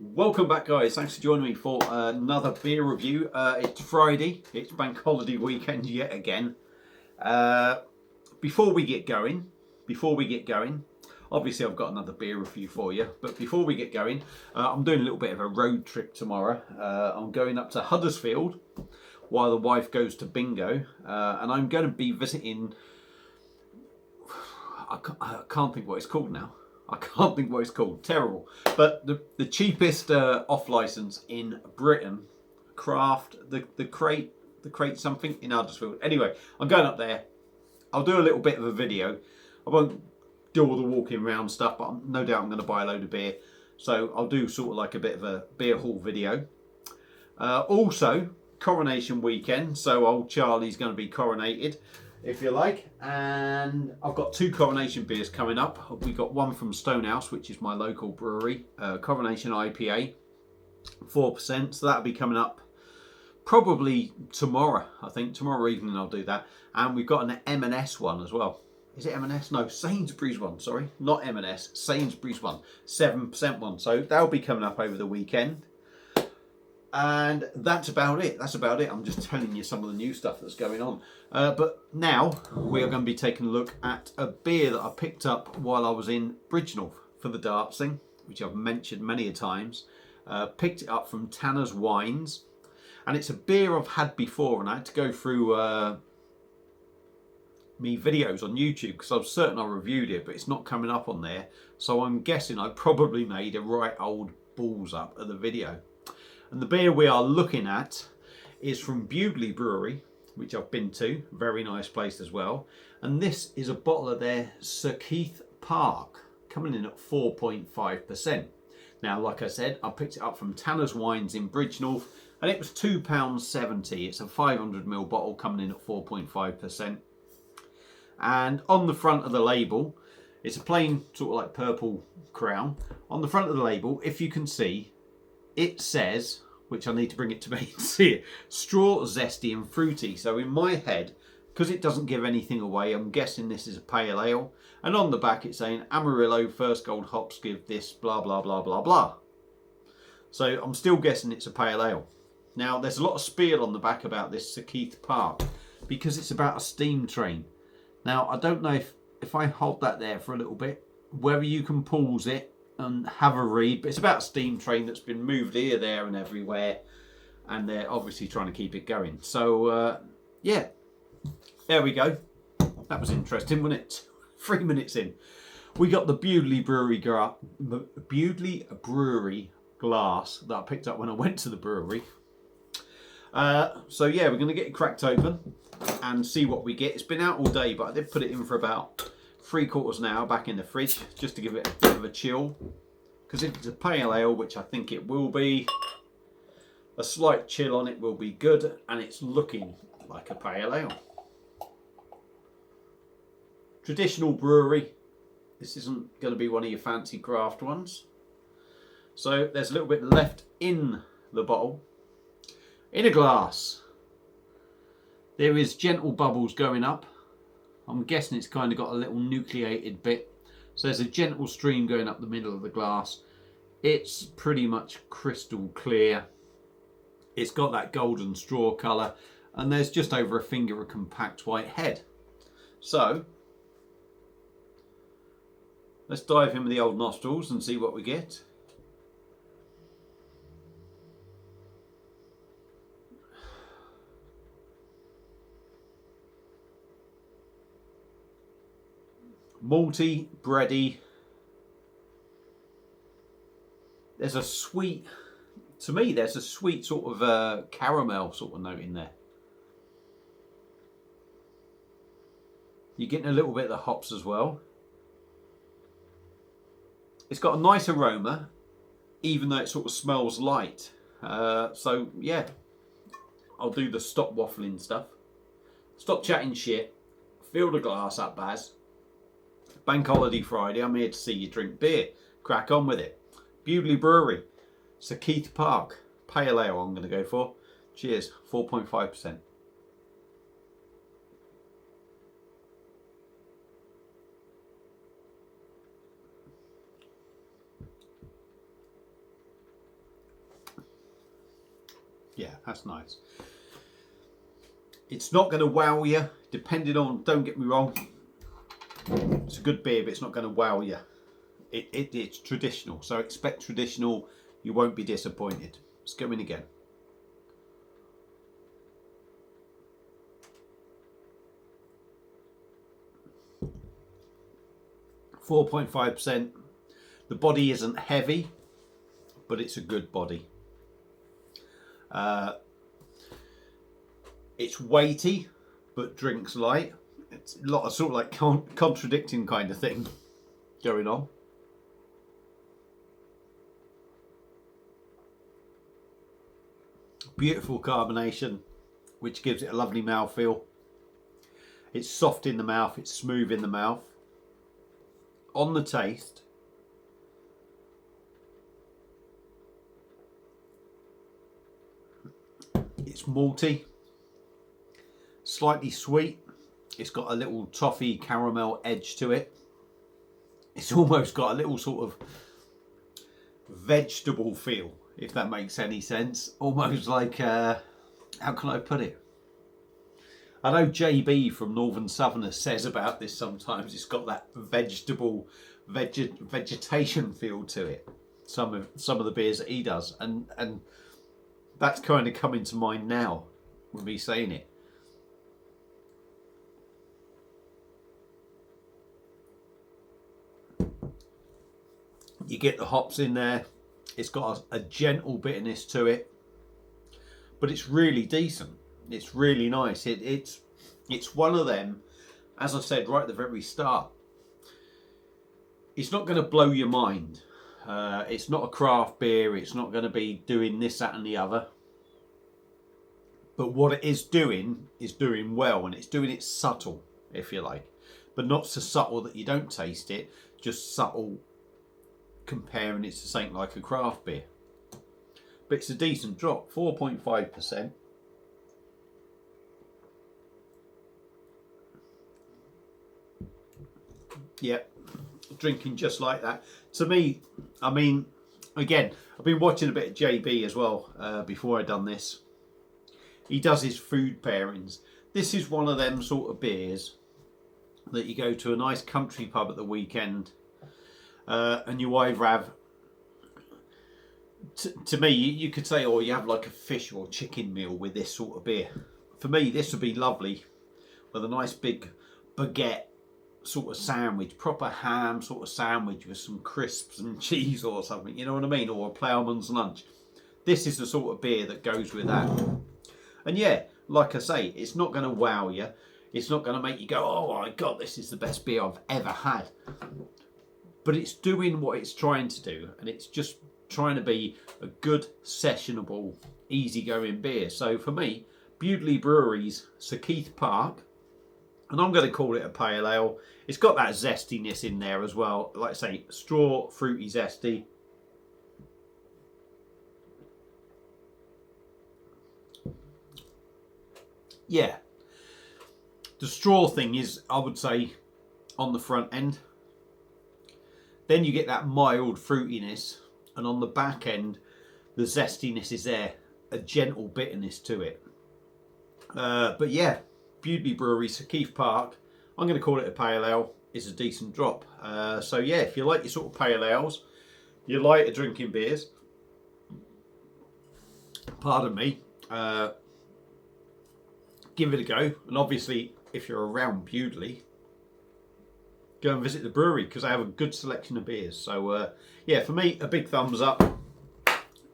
Welcome back, guys. Thanks for joining me for another beer review. It's Friday. It's bank holiday weekend yet again. Before we get going, obviously I've got another beer review for you. But before we get going, I'm doing a little bit of a road trip tomorrow. I'm going up to Huddersfield while the wife goes to bingo, and I'm going to be visiting. I can't think what it's called now. I can't think what it's called. Terrible. But the cheapest off license in Britain, craft the crate something in Huddersfield. Anyway, I'm going up there. I'll do a little bit of a video. I won't do all the walking around stuff, but no doubt I'm going to buy a load of beer. So I'll do sort of like a bit of a beer haul video. Also, coronation weekend. So old Charlie's going to be coronated, if you like, and I've got two coronation beers coming up. We got one from Stonehouse, which is my local brewery, coronation IPA, 4%, so that'll be coming up probably tomorrow. I think tomorrow evening I'll do that. And we've got an M&S one as well. Is it M&S? No, Sainsbury's one, sorry, not M&S, Sainsbury's one, 7% one. So that'll be coming up over the weekend. And that's about it. I'm just telling you some of the new stuff that's going on. But now we are going to be taking a look at a beer that I picked up while I was in Bridgnorth for the darts thing, which I've mentioned many a times. Picked it up from Tanner's Wines. And it's a beer I've had before, and I had to go through me videos on YouTube because I was certain I reviewed it, but it's not coming up on there. So I'm guessing I probably made a right old balls up of the video. And the beer we are looking at is from Bewdley Brewery, which I've been to. Very nice place as well. And this is a bottle of their Sir Keith Park, coming in at 4.5%. Now, like I said, I picked it up from Tanner's Wines in Bridgnorth, and it was £2.70. It's a 500ml bottle coming in at 4.5%. And on the front of the label, it's a plain sort of like purple crown. On the front of the label, if you can see, it says, which I need to bring it to me and see it, straw, zesty and fruity. So in my head, because it doesn't give anything away, I'm guessing this is a pale ale. And on the back it's saying Amarillo first gold hops give this blah blah blah blah blah. So I'm still guessing it's a pale ale. Now there's a lot of spiel on the back about this Sir Keith Park because it's about a steam train. Now I don't know if I hold that there for a little bit, whether you can pause it and have a read, but it's about a steam train that's been moved here, there and everywhere, and they're obviously trying to keep it going. So yeah, there we go. That was interesting, wasn't it? 3 minutes in, we got the Bewdley Brewery glass that I picked up when I went to the brewery. So yeah, we're going to get it cracked open and see what we get. It's been out all day, but I did put it in for about 3/4 an hour back in the fridge just to give it a bit of a chill, because if it's a pale ale, which I think it will be, a slight chill on it will be good, and it's looking like a pale ale. Traditional brewery. This isn't going to be one of your fancy craft ones. So there's a little bit left in the bottle. In a glass, there is gentle bubbles going up. I'm guessing it's kind of got a little nucleated bit. So there's a gentle stream going up the middle of the glass. It's pretty much crystal clear. It's got that golden straw colour, and there's just over a finger of compact white head. So let's dive in with the old nostrils and see what we get. Malty, bready. There's a sweet, to me there's a sweet sort of caramel sort of note in there. You're getting a little bit of the hops as well. It's got a nice aroma, even though it sort of smells light. So yeah, I'll do the stop waffling stuff. Stop chatting shit. Fill the glass up, Baz. Bank holiday Friday, I'm here to see you drink beer. Crack on with it. Bewdley Brewery, Sir Keith Park, pale ale I'm going to go for. Cheers, 4.5%. Yeah, that's nice. It's not going to wow you, depending on, don't get me wrong, it's a good beer, but it's not going to wow you. It's traditional, so expect traditional, you won't be disappointed. Let's go in again. %4.5%. The body isn't heavy, but it's a good body. It's weighty, but drinks light. It's a lot of sort of like contradicting kind of thing going on. Beautiful carbonation, which gives it a lovely mouthfeel. It's soft in the mouth, it's smooth in the mouth. On the taste, it's malty, slightly sweet. It's got a little toffee caramel edge to it. It's almost got a little sort of vegetable feel, if that makes any sense. Almost like, how can I put it? I know JB from Northern Southerners says about this sometimes, it's got that vegetation feel to it. Some of the beers that he does, and that's kind of coming to mind now with me saying it. You get the hops in there. It's got a gentle bitterness to it, but it's really decent. It's really nice. It's one of them, as I said right at the very start, it's not going to blow your mind. It's not a craft beer. It's not going to be doing this, that and the other. But what it is doing well, and it's doing it subtle, if you like. But not so subtle that you don't taste it, just subtle comparing it to something like a craft beer. But it's a decent drop, 4.5%. Yep, drinking just like that. To me, I mean, again, I've been watching a bit of JB as well before I done this. He does his food pairings. This is one of them sort of beers that you go to a nice country pub at the weekend and you either have, to me, you could say, oh, you have like a fish or chicken meal with this sort of beer. For me, this would be lovely with a nice big baguette sort of sandwich, proper ham sort of sandwich with some crisps and cheese or something, you know what I mean, or a ploughman's lunch. This is the sort of beer that goes with that. And yeah, like I say, it's not going to wow you. It's not going to make you go, oh my God, this is the best beer I've ever had. But it's doing what it's trying to do, and it's just trying to be a good, sessionable, easygoing beer. So for me, Bewdley Brewery's Sir Keith Park, and I'm going to call it a pale ale. It's got that zestiness in there as well. Like I say, straw, fruity, zesty. Yeah. The straw thing is, I would say, on the front end. Then you get that mild fruitiness. And on the back end, the zestiness is there. A gentle bitterness to it. But yeah. Bewdley Brewery, Sir Keith Park, I'm going to call it a pale ale, is a decent drop. So yeah, if you like your sort of pale ales, you like a drinking beers, pardon me, give it a go. And obviously, if you're around Bewdley, go and visit the brewery because they have a good selection of beers. So yeah, for me, a big thumbs up.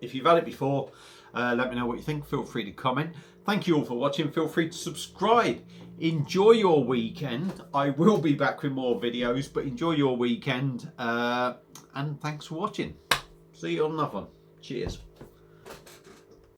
If you've had it before, let me know what you think. Feel free to comment. Thank you all for watching. Feel free to subscribe. Enjoy your weekend. I will be back with more videos, but enjoy your weekend. And thanks for watching. See you on another one. Cheers.